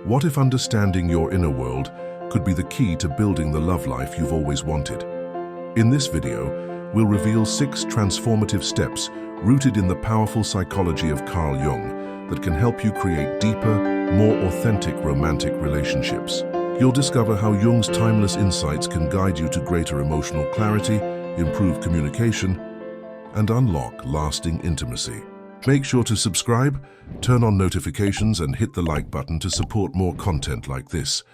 What if understanding your inner world could be the key to building the love life you've always wanted? In this video, we'll reveal 6 transformative steps rooted in the powerful psychology of Carl Jung that can help you create deeper, more authentic romantic relationships. You'll discover how Jung's timeless insights can guide you to greater emotional clarity, improve communication, and unlock lasting intimacy. Make sure to subscribe, turn on notifications, and hit the like button to support more content like this.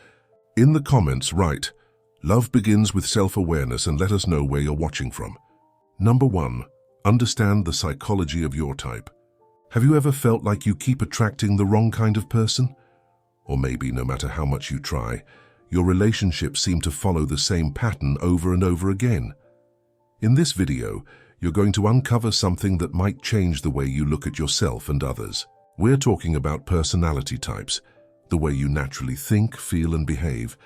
In the comments, write, "Love begins with self-awareness," and let us know where you're watching from. Number 1. Understand the psychology of your type. Have you ever felt like you keep attracting the wrong kind of person? Or maybe no matter how much you try, your relationships seem to follow the same pattern over and over again. In this video, you're going to uncover something that might change the way you look at yourself and others. We're talking about personality types, the way you naturally think, feel, and behave,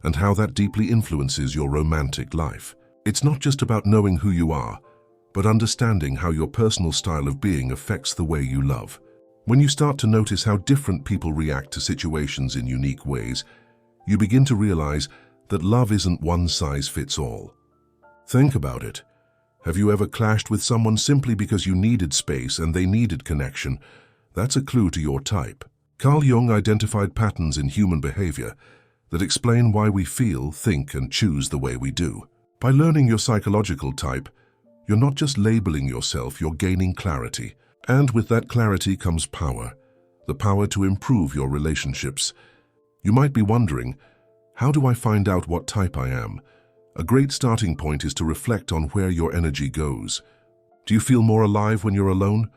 and how that deeply influences your romantic life. It's not just about knowing who you are, but understanding how your personal style of being affects the way you love. When you start to notice how different people react to situations in unique ways, you begin to realize that love isn't one size fits all. Think about it. Have you ever clashed with someone simply because you needed space and they needed connection? That's a clue to your type. Carl Jung identified patterns in human behavior that explain why we feel, think, and choose the way we do. By learning your psychological type, you're not just labeling yourself, you're gaining clarity. And with that clarity comes power, the power to improve your relationships. You might be wondering, how do I find out what type I am? A great starting point is to reflect on where your energy goes. Do you feel more alive when you're alone,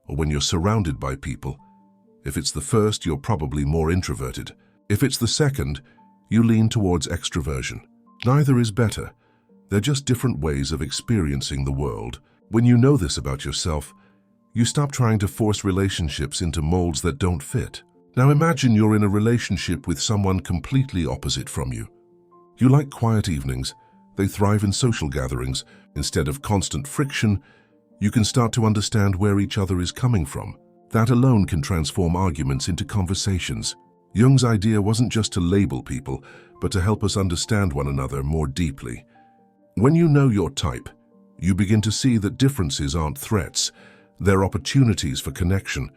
or when you're surrounded by people? If it's the first, you're probably more introverted. If it's the second, you lean towards extroversion. Neither is better. They're just different ways of experiencing the world. When you know this about yourself, you stop trying to force relationships into molds that don't fit. Now imagine you're in a relationship with someone completely opposite from you. You like quiet evenings. They thrive in social gatherings. Instead of constant friction, you can start to understand where each other is coming from. That alone can transform arguments into conversations. Jung's idea wasn't just to label people, but to help us understand one another more deeply. When you know your type, you begin to see that differences aren't threats, they're opportunities for connection.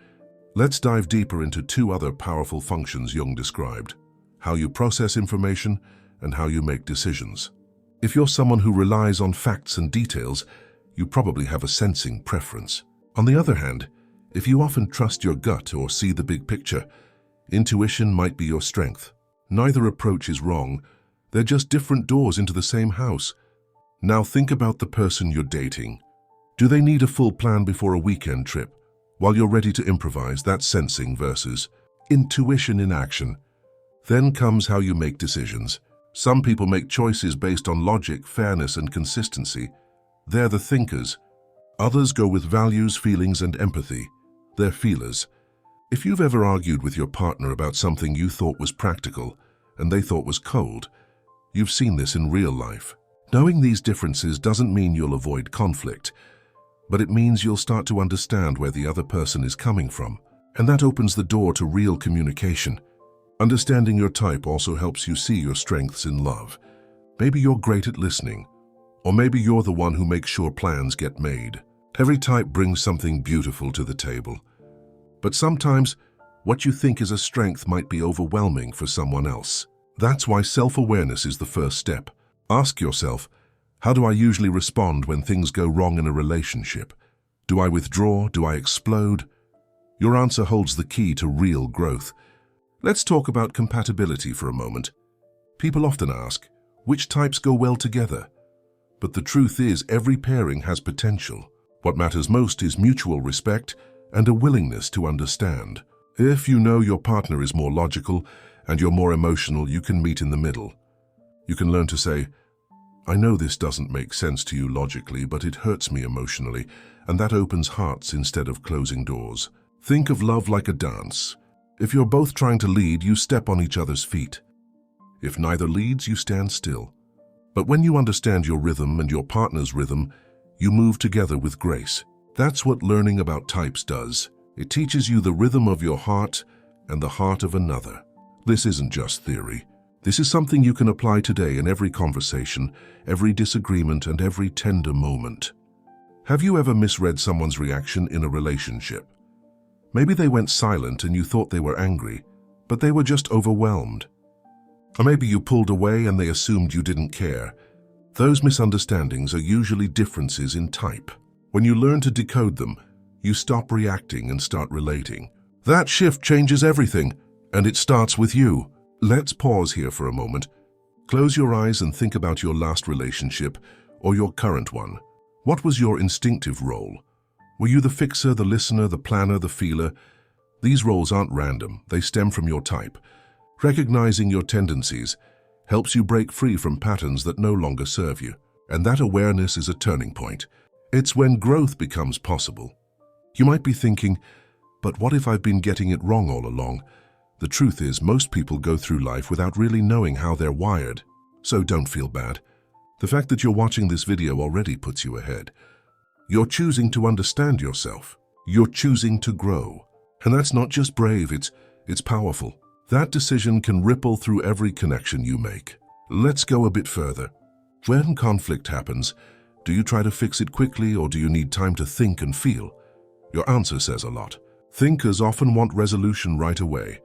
Let's dive deeper into 2 other powerful functions Jung described: how you process information and how you make decisions. If you're someone who relies on facts and details, you probably have a sensing preference. On the other hand, if you often trust your gut or see the big picture, intuition might be your strength. Neither approach is wrong. They're just different doors into the same house. Now think about the person you're dating. Do they need a full plan before a weekend trip? While you're ready to improvise, that's sensing versus intuition in action. Then comes how you make decisions. Some people make choices based on logic, fairness, and consistency. They're the thinkers. Others go with values, feelings, and empathy. They're feelers. If you've ever argued with your partner about something you thought was practical and they thought was cold, you've seen this in real life. Knowing these differences doesn't mean you'll avoid conflict, but it means you'll start to understand where the other person is coming from. And that opens the door to real communication. Understanding your type also helps you see your strengths in love. Maybe you're great at listening, or maybe you're the one who makes sure plans get made. Every type brings something beautiful to the table. But sometimes, what you think is a strength might be overwhelming for someone else. That's why self-awareness is the first step. Ask yourself, how do I usually respond when things go wrong in a relationship? Do I withdraw? Do I explode? Your answer holds the key to real growth. Let's talk about compatibility for a moment. People often ask, which types go well together? But the truth is, every pairing has potential. What matters most is mutual respect and a willingness to understand. If you know your partner is more logical and you're more emotional, you can meet in the middle. You can learn to say, "I know this doesn't make sense to you logically, but it hurts me emotionally," and that opens hearts instead of closing doors. Think of love like a dance. If you're both trying to lead, you step on each other's feet. If neither leads, you stand still. But when you understand your rhythm and your partner's rhythm, you move together with grace. That's what learning about types does. It teaches you the rhythm of your heart and the heart of another. This isn't just theory. This is something you can apply today in every conversation, every disagreement, and every tender moment. Have you ever misread someone's reaction in a relationship? Maybe they went silent and you thought they were angry, but they were just overwhelmed. Or maybe you pulled away and they assumed you didn't care. Those misunderstandings are usually differences in type. When you learn to decode them, you stop reacting and start relating. That shift changes everything, and it starts with you. Let's pause here for a moment. Close your eyes and think about your last relationship or your current one. What was your instinctive role? Were you the fixer, the listener, the planner, the feeler? These roles aren't random. They stem from your type. Recognizing your tendencies helps you break free from patterns that no longer serve you. And that awareness is a turning point. It's when growth becomes possible. You might be thinking, but what if I've been getting it wrong all along? The truth is, most people go through life without really knowing how they're wired. So don't feel bad. The fact that you're watching this video already puts you ahead. You're choosing to understand yourself. You're choosing to grow. And that's not just brave, it's powerful. That decision can ripple through every connection you make. Let's go a bit further. When conflict happens, do you try to fix it quickly or do you need time to think and feel? Your answer says a lot. Thinkers often want resolution right away,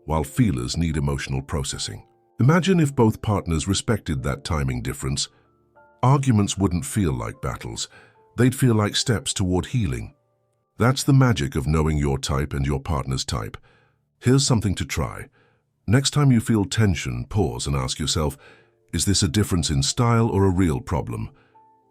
while feelers need emotional processing. Imagine if both partners respected that timing difference. Arguments wouldn't feel like battles. They'd feel like steps toward healing. That's the magic of knowing your type and your partner's type. Here's something to try. Next time you feel tension, pause and ask yourself, is this a difference in style or a real problem?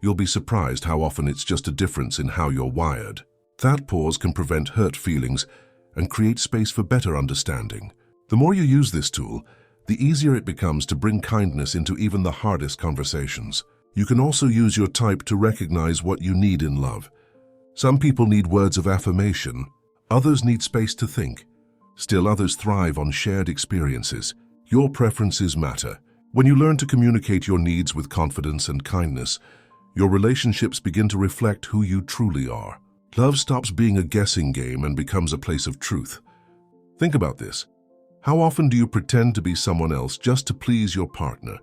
You'll be surprised how often it's just a difference in how you're wired. That pause can prevent hurt feelings and create space for better understanding. The more you use this tool, the easier it becomes to bring kindness into even the hardest conversations. You can also use your type to recognize what you need in love. Some people need words of affirmation, others need space to think. Still others thrive on shared experiences. Your preferences matter. When you learn to communicate your needs with confidence and kindness, your relationships begin to reflect who you truly are. Love stops being a guessing game and becomes a place of truth. Think about this. How often do you pretend to be someone else just to please your partner?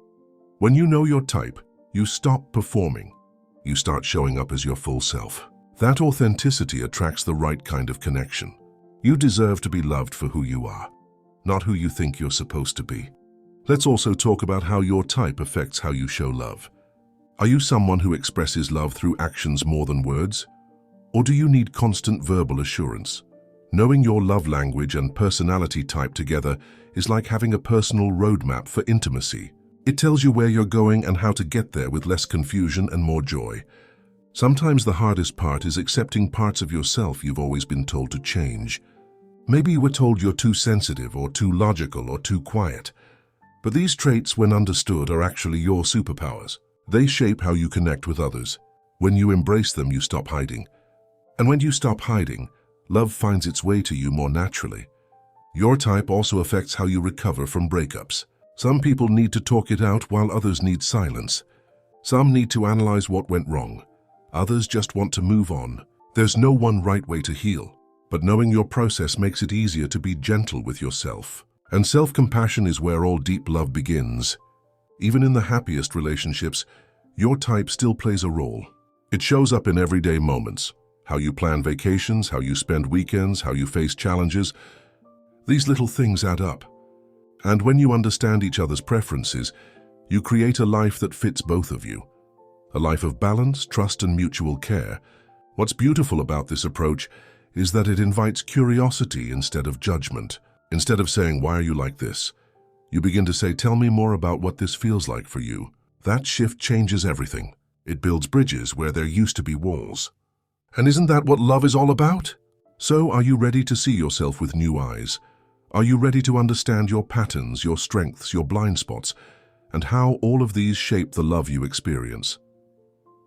When you know your type, you stop performing. You start showing up as your full self. That authenticity attracts the right kind of connection. You deserve to be loved for who you are, not who you think you're supposed to be. Let's also talk about how your type affects how you show love. Are you someone who expresses love through actions more than words? Or do you need constant verbal assurance? Knowing your love language and personality type together is like having a personal roadmap for intimacy. It tells you where you're going and how to get there with less confusion and more joy. Sometimes the hardest part is accepting parts of yourself you've always been told to change. Maybe you were told you're too sensitive or too logical or too quiet. But these traits, when understood, are actually your superpowers. They shape how you connect with others. When you embrace them, you stop hiding. And when you stop hiding, love finds its way to you more naturally. Your type also affects how you recover from breakups. Some people need to talk it out while others need silence. Some need to analyze what went wrong. Others just want to move on. There's no one right way to heal, but knowing your process makes it easier to be gentle with yourself. And self-compassion is where all deep love begins. Even in the happiest relationships, your type still plays a role. It shows up in everyday moments. How you plan vacations, how you spend weekends, how you face challenges. These little things add up. And when you understand each other's preferences, you create a life that fits both of you. A life of balance, trust, and mutual care. What's beautiful about this approach is that it invites curiosity instead of judgment. Instead of saying, "Why are you like this?" you begin to say, "Tell me more about what this feels like for you." That shift changes everything. It builds bridges where there used to be walls. And isn't that what love is all about? So are you ready to see yourself with new eyes? Are you ready to understand your patterns, your strengths, your blind spots, and how all of these shape the love you experience?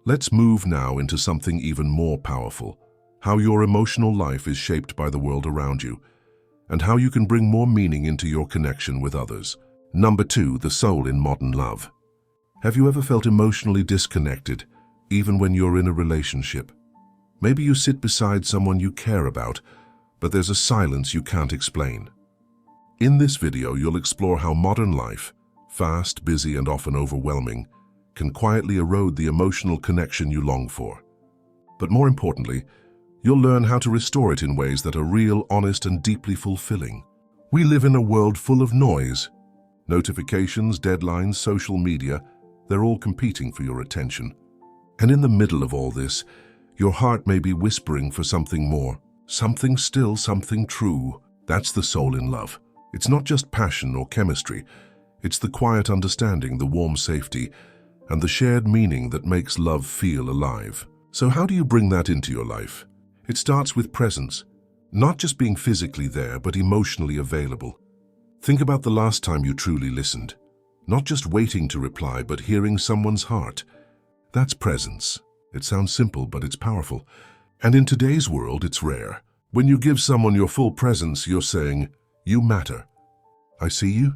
Let's move now into something even more powerful, how your emotional life is shaped by the world around you, and how you can bring more meaning into your connection with others. Number 2, the soul in modern love. Have you ever felt emotionally disconnected, even when you're in a relationship? Maybe you sit beside someone you care about, but there's a silence you can't explain. In this video, you'll explore how modern life, fast, busy, and often overwhelming, can quietly erode the emotional connection you long for. But more importantly, you'll learn how to restore it in ways that are real, honest, and deeply fulfilling. We live in a world full of noise. Notifications, deadlines, social media, they're all competing for your attention. And in the middle of all this, your heart may be whispering for something more, something still, something true. That's the soul in love. It's not just passion or chemistry. It's the quiet understanding, the warm safety, and the shared meaning that makes love feel alive. So how do you bring that into your life? It starts with presence, not just being physically there, but emotionally available. Think about the last time you truly listened, not just waiting to reply, but hearing someone's heart. That's presence. It sounds simple, but it's powerful. And in today's world, it's rare. When you give someone your full presence, you're saying, "You matter. I see you."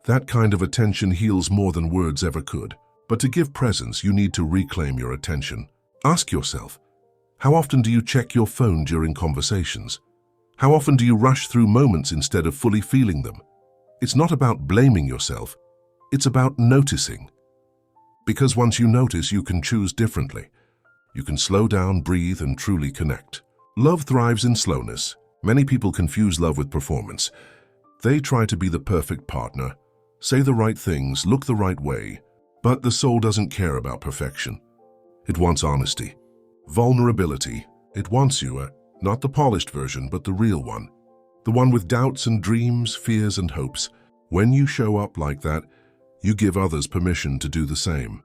That kind of attention heals more than words ever could. But to give presence, you need to reclaim your attention. Ask yourself, how often do you check your phone during conversations? How often do you rush through moments instead of fully feeling them? It's not about blaming yourself. It's about noticing. Because once you notice, you can choose differently. You can slow down, breathe, and truly connect. Love thrives in slowness. Many people confuse love with performance. They try to be the perfect partner, say the right things, look the right way. But the soul doesn't care about perfection. It wants honesty, vulnerability. It wants you, not the polished version, but the real one. The one with doubts and dreams, fears and hopes. When you show up like that, you give others permission to do the same.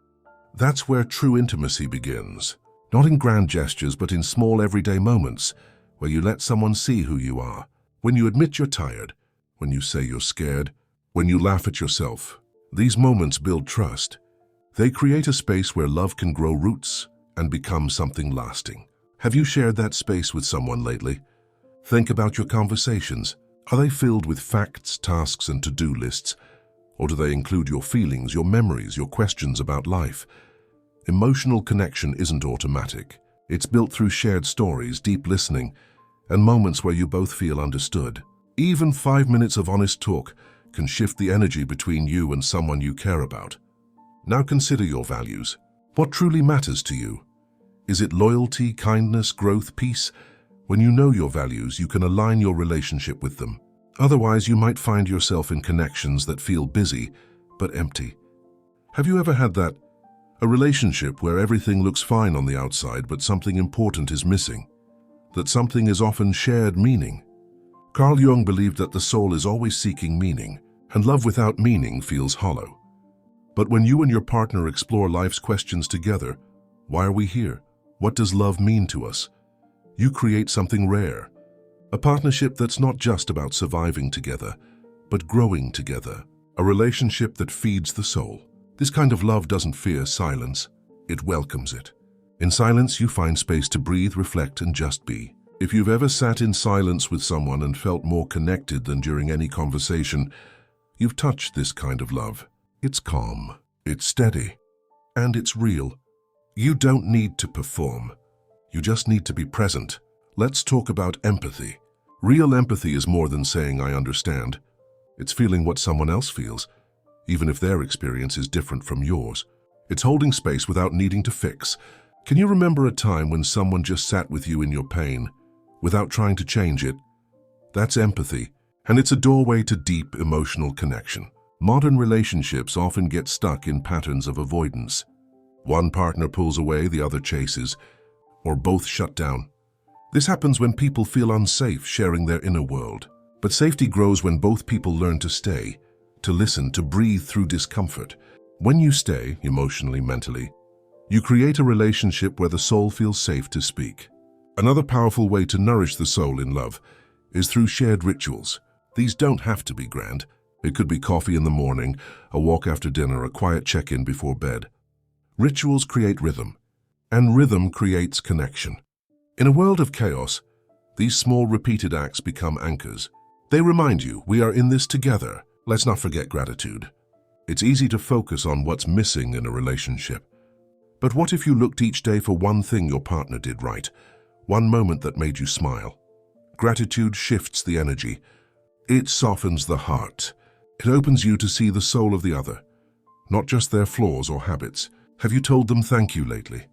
That's where true intimacy begins. Not in grand gestures, but in small everyday moments, where you let someone see who you are. When you admit you're tired, when you say you're scared, when you laugh at yourself. These moments build trust. They create a space where love can grow roots and become something lasting. Have you shared that space with someone lately? Think about your conversations. Are they filled with facts, tasks, and to-do lists? Or do they include your feelings, your memories, your questions about life? Emotional connection isn't automatic. It's built through shared stories, deep listening, and moments where you both feel understood. Even 5 minutes of honest talk can shift the energy between you and someone you care about. Now consider your values. What truly matters to you? Is it loyalty, kindness, growth, peace? When you know your values, you can align your relationship with them. Otherwise, you might find yourself in connections that feel busy, but empty. Have you ever had that? A relationship where everything looks fine on the outside, but something important is missing. That something is often shared meaning. Carl Jung believed that the soul is always seeking meaning, and love without meaning feels hollow. But when you and your partner explore life's questions together, why are we here? What does love mean to us? You create something rare. A partnership that's not just about surviving together, but growing together. A relationship that feeds the soul. This kind of love doesn't fear silence, it welcomes it. In silence, you find space to breathe, reflect, and just be. If you've ever sat in silence with someone and felt more connected than during any conversation, you've touched this kind of love. It's calm, it's steady, and it's real. You don't need to perform. You just need to be present. Let's talk about empathy. Real empathy is more than saying "I understand." It's feeling what someone else feels, even if their experience is different from yours. It's holding space without needing to fix. Can you remember a time when someone just sat with you in your pain, without trying to change it? That's empathy, and it's a doorway to deep emotional connection. Modern relationships often get stuck in patterns of avoidance. One partner pulls away, the other chases, or both shut down. This happens when people feel unsafe sharing their inner world. But safety grows when both people learn to stay, to listen, to breathe through discomfort. When you stay, emotionally, mentally, you create a relationship where the soul feels safe to speak. Another powerful way to nourish the soul in love is through shared rituals. These don't have to be grand. It could be coffee in the morning, a walk after dinner, a quiet check-in before bed. Rituals create rhythm, and rhythm creates connection. In a world of chaos, these small repeated acts become anchors. They remind you, we are in this together. Let's not forget gratitude. It's easy to focus on what's missing in a relationship. But what if you looked each day for one thing your partner did right, one moment that made you smile? Gratitude shifts the energy. It softens the heart. It opens you to see the soul of the other, not just their flaws or habits. Have you told them thank you lately?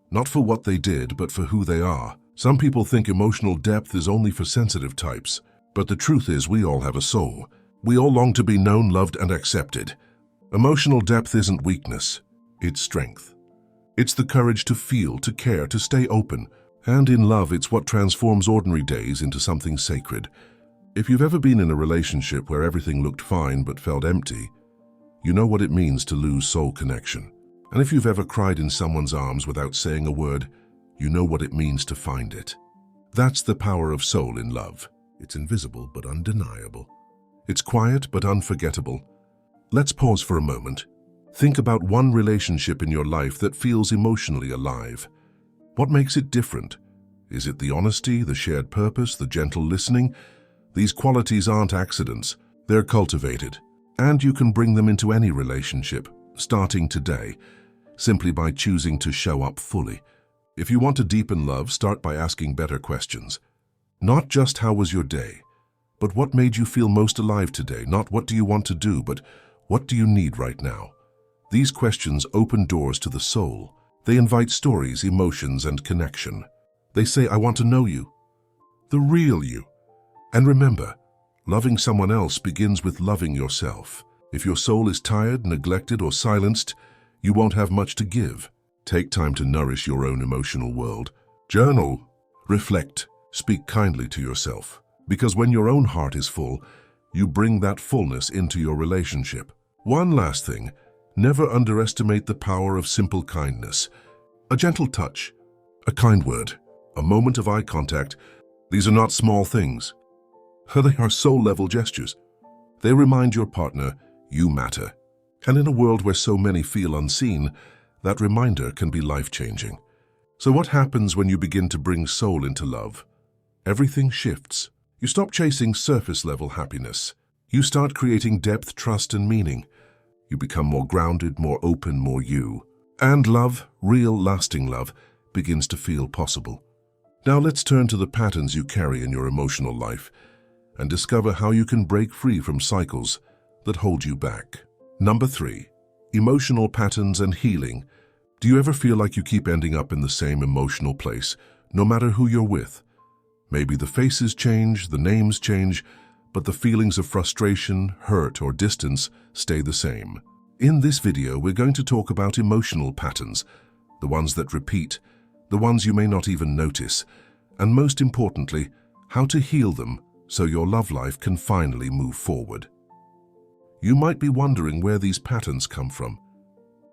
Not for what they did, but for who they are. Some people think emotional depth is only for sensitive types, but the truth is we all have a soul. We all long to be known, loved, and accepted. Emotional depth isn't weakness, it's strength. It's the courage to feel, to care, to stay open. And in love, it's what transforms ordinary days into something sacred. If you've ever been in a relationship where everything looked fine but felt empty, you know what it means to lose soul connection. And if you've ever cried in someone's arms without saying a word, you know what it means to find it. That's the power of soul in love. It's invisible but undeniable. It's quiet but unforgettable. Let's pause for a moment. Think about one relationship in your life that feels emotionally alive. What makes it different? Is it the honesty, the shared purpose, the gentle listening? These qualities aren't accidents. They're cultivated. And you can bring them into any relationship, starting today, simply by choosing to show up fully. If you want to deepen love, start by asking better questions. Not just how was your day, but what made you feel most alive today? Not what do you want to do, but what do you need right now? These questions open doors to the soul. They invite stories, emotions, and connection. They say, I want to know you, the real you. And remember, loving someone else begins with loving yourself. If your soul is tired, neglected, or silenced, you won't have much to give. Take time to nourish your own emotional world. Journal, reflect, speak kindly to yourself. Because when your own heart is full, you bring that fullness into your relationship. One last thing, never underestimate the power of simple kindness. A gentle touch, a kind word, a moment of eye contact. These are not small things. They are soul-level gestures. They remind your partner you matter. And in a world where so many feel unseen, that reminder can be life-changing. So what happens when you begin to bring soul into love? Everything shifts. You stop chasing surface-level happiness. You start creating depth, trust, and meaning. You become more grounded, more open, more you. And love, real, lasting love, begins to feel possible. Now let's turn to the patterns you carry in your emotional life and discover how you can break free from cycles that hold you back. Number 3, emotional patterns and healing. Do you ever feel like you keep ending up in the same emotional place, no matter who you're with? Maybe the faces change, the names change, but the feelings of frustration, hurt, or distance stay the same. In this video, we're going to talk about emotional patterns, the ones that repeat, the ones you may not even notice, and most importantly, how to heal them so your love life can finally move forward. You might be wondering where these patterns come from.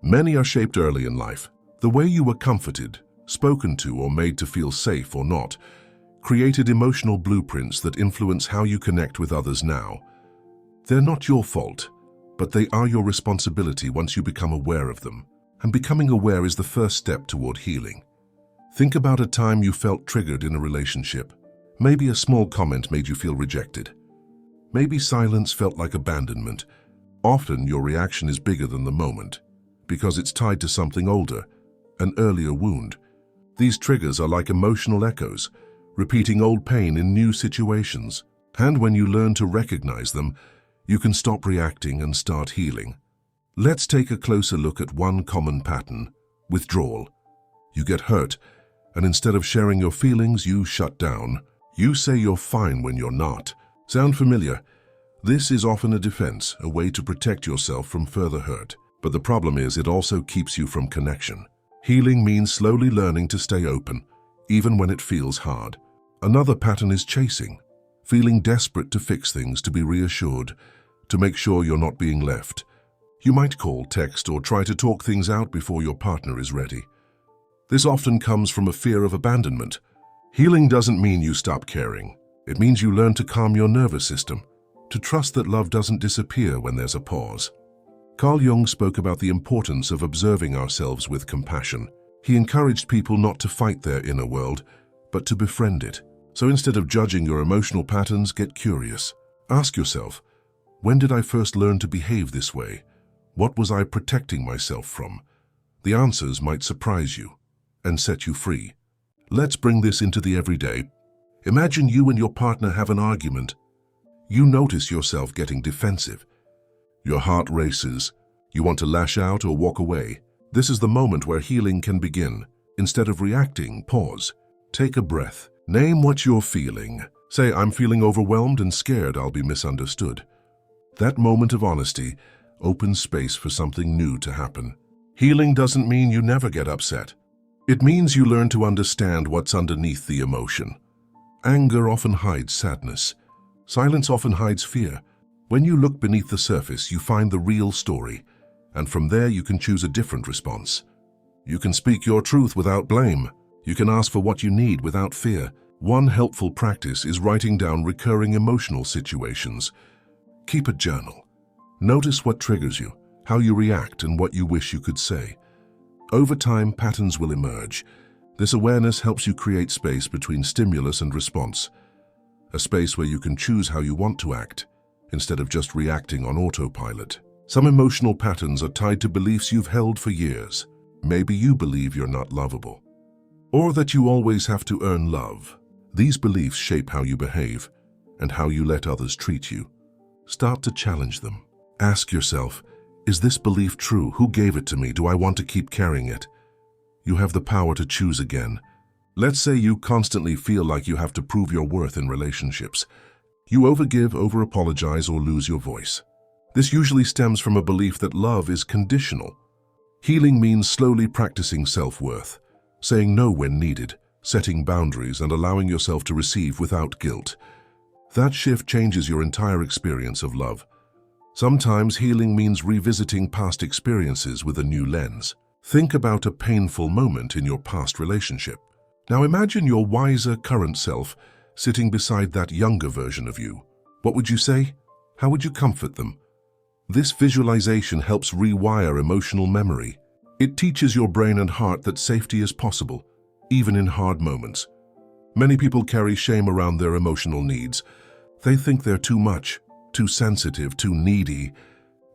Many are shaped early in life. The way you were comforted, spoken to, or made to feel safe or not, created emotional blueprints that influence how you connect with others now. They're not your fault, but they are your responsibility once you become aware of them. And becoming aware is the first step toward healing. Think about a time you felt triggered in a relationship. Maybe a small comment made you feel rejected. Maybe silence felt like abandonment. Often your reaction is bigger than the moment, because it's tied to something older, an earlier wound. These triggers are like emotional echoes, repeating old pain in new situations. And when you learn to recognize them, you can stop reacting and start healing. Let's take a closer look at one common pattern: withdrawal. You get hurt, and instead of sharing your feelings, you shut down. You say you're fine when you're not. Sound familiar? This is often a defense, a way to protect yourself from further hurt. But the problem is it also keeps you from connection. Healing means slowly learning to stay open, even when it feels hard. Another pattern is chasing, feeling desperate to fix things, to be reassured, to make sure you're not being left. You might call, text, or try to talk things out before your partner is ready. This often comes from a fear of abandonment. Healing doesn't mean you stop caring. It means you learn to calm your nervous system, to trust that love doesn't disappear when there's a pause. Carl Jung spoke about the importance of observing ourselves with compassion. He encouraged people not to fight their inner world, but to befriend it. So instead of judging your emotional patterns, get curious. Ask yourself, when did I first learn to behave this way? What was I protecting myself from? The answers might surprise you and set you free. Let's bring this into the everyday. Imagine you and your partner have an argument. You notice yourself getting defensive. Your heart races. You want to lash out or walk away. This is the moment where healing can begin. Instead of reacting, pause. Take a breath. Name what you're feeling. Say, I'm feeling overwhelmed and scared I'll be misunderstood. That moment of honesty opens space for something new to happen. Healing doesn't mean you never get upset. It means you learn to understand what's underneath the emotion. Anger often hides sadness. Silence often hides fear. When you look beneath the surface, you find the real story, and from there you can choose a different response. You can speak your truth without blame. You can ask for what you need without fear. One helpful practice is writing down recurring emotional situations. Keep a journal. Notice what triggers you, how you react, and what you wish you could say. Over time, patterns will emerge. This awareness helps you create space between stimulus and response, a space where you can choose how you want to act, instead of just reacting on autopilot. Some emotional patterns are tied to beliefs you've held for years. Maybe you believe you're not lovable, or that you always have to earn love. These beliefs shape how you behave and how you let others treat you. Start to challenge them. Ask yourself, is this belief true? Who gave it to me? Do I want to keep carrying it? You have the power to choose again. Let's say you constantly feel like you have to prove your worth in relationships. You overgive, over-apologize, or lose your voice. This usually stems from a belief that love is conditional. Healing means slowly practicing self-worth, saying no when needed, setting boundaries, and allowing yourself to receive without guilt. That shift changes your entire experience of love. Sometimes healing means revisiting past experiences with a new lens. Think about a painful moment in your past relationship. Now imagine your wiser current self sitting beside that younger version of you. What would you say? How would you comfort them? This visualization helps rewire emotional memory. It teaches your brain and heart that safety is possible, even in hard moments. Many people carry shame around their emotional needs. They think they're too much, too sensitive, too needy.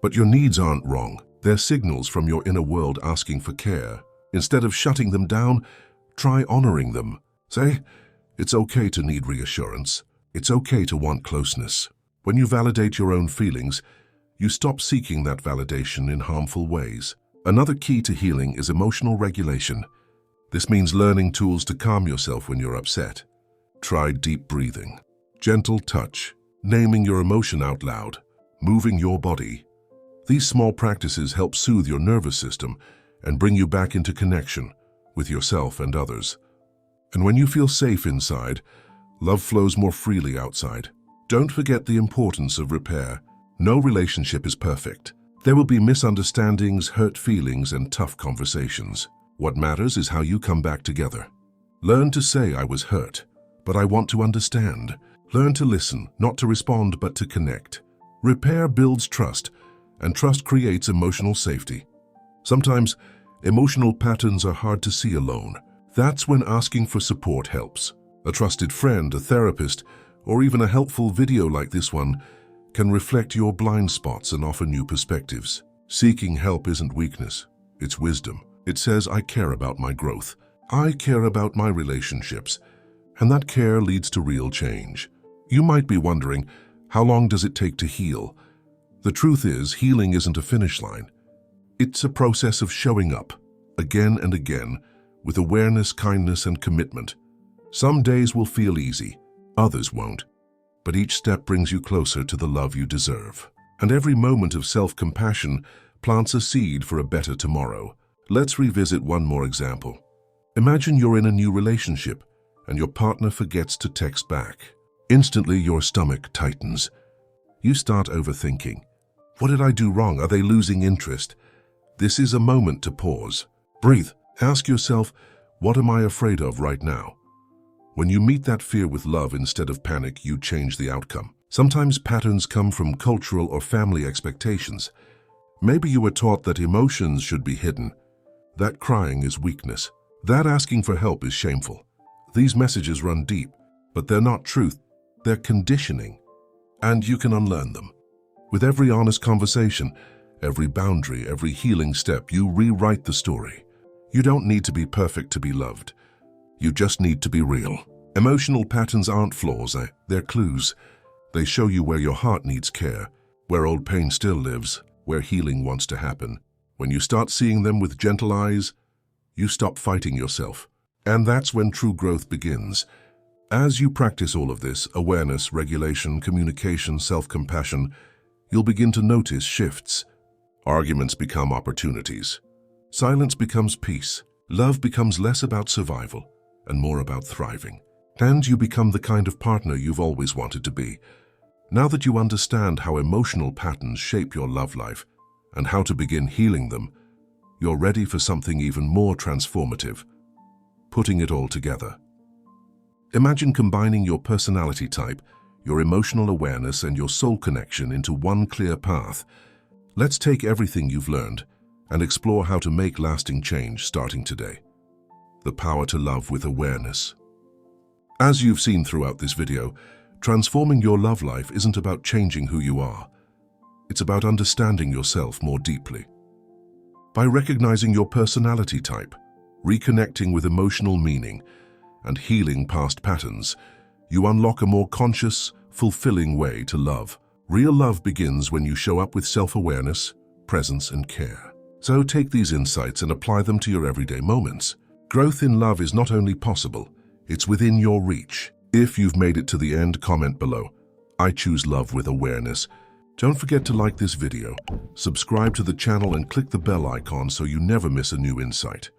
But your needs aren't wrong. They're signals from your inner world asking for care. Instead of shutting them down, try honoring them. Say, it's okay to need reassurance. It's okay to want closeness. When you validate your own feelings, you stop seeking that validation in harmful ways. Another key to healing is emotional regulation. This means learning tools to calm yourself when you're upset. Try deep breathing, gentle touch, naming your emotion out loud, moving your body. These small practices help soothe your nervous system and bring you back into connection with yourself and others. And when you feel safe inside, love flows more freely outside. Don't forget the importance of repair. No relationship is perfect. There will be misunderstandings, hurt feelings, and tough conversations. What matters is how you come back together. Learn to say, I was hurt, but I want to understand. Learn to listen, not to respond, but to connect. Repair builds trust, and trust creates emotional safety. Sometimes, emotional patterns are hard to see alone. That's when asking for support helps. A trusted friend, a therapist, or even a helpful video like this one can reflect your blind spots and offer new perspectives. Seeking help isn't weakness, it's wisdom. It says, I care about my growth. I care about my relationships. And that care leads to real change. You might be wondering, how long does it take to heal? The truth is, healing isn't a finish line. It's a process of showing up, again and again, with awareness, kindness, and commitment. Some days will feel easy, others won't. But each step brings you closer to the love you deserve. And every moment of self-compassion plants a seed for a better tomorrow. Let's revisit one more example. Imagine you're in a new relationship and your partner forgets to text back. Instantly, your stomach tightens. You start overthinking. What did I do wrong? Are they losing interest? This is a moment to pause. Breathe. Ask yourself, what am I afraid of right now? When you meet that fear with love instead of panic, you change the outcome. Sometimes patterns come from cultural or family expectations. Maybe you were taught that emotions should be hidden. That crying is weakness. That asking for help is shameful. These messages run deep, but they're not truth. They're conditioning, and you can unlearn them. With every honest conversation, every boundary, every healing step, you rewrite the story. You don't need to be perfect to be loved. You just need to be real. Emotional patterns aren't flaws, they're clues. They show you where your heart needs care, where old pain still lives, where healing wants to happen. When you start seeing them with gentle eyes, you stop fighting yourself. And that's when true growth begins. As you practice all of this, awareness, regulation, communication, self-compassion, you'll begin to notice shifts. Arguments become opportunities. Silence becomes peace. Love becomes less about survival and more about thriving. And you become the kind of partner you've always wanted to be. Now that you understand how emotional patterns shape your love life and how to begin healing them, you're ready for something even more transformative. Putting it all together. Imagine combining your personality type, your emotional awareness, and your soul connection into one clear path. Let's take everything you've learned and explore how to make lasting change starting today. The power to love with awareness. As you've seen throughout this video, transforming your love life isn't about changing who you are. It's about understanding yourself more deeply. By recognizing your personality type, reconnecting with emotional meaning, and healing past patterns, you unlock a more conscious, fulfilling way to love. Real love begins when you show up with self-awareness, presence, and care. So take these insights and apply them to your everyday moments. Growth in love is not only possible, it's within your reach. If you've made it to the end, comment below. I choose love with awareness. Don't forget to like this video, subscribe to the channel, and click the bell icon so you never miss a new insight.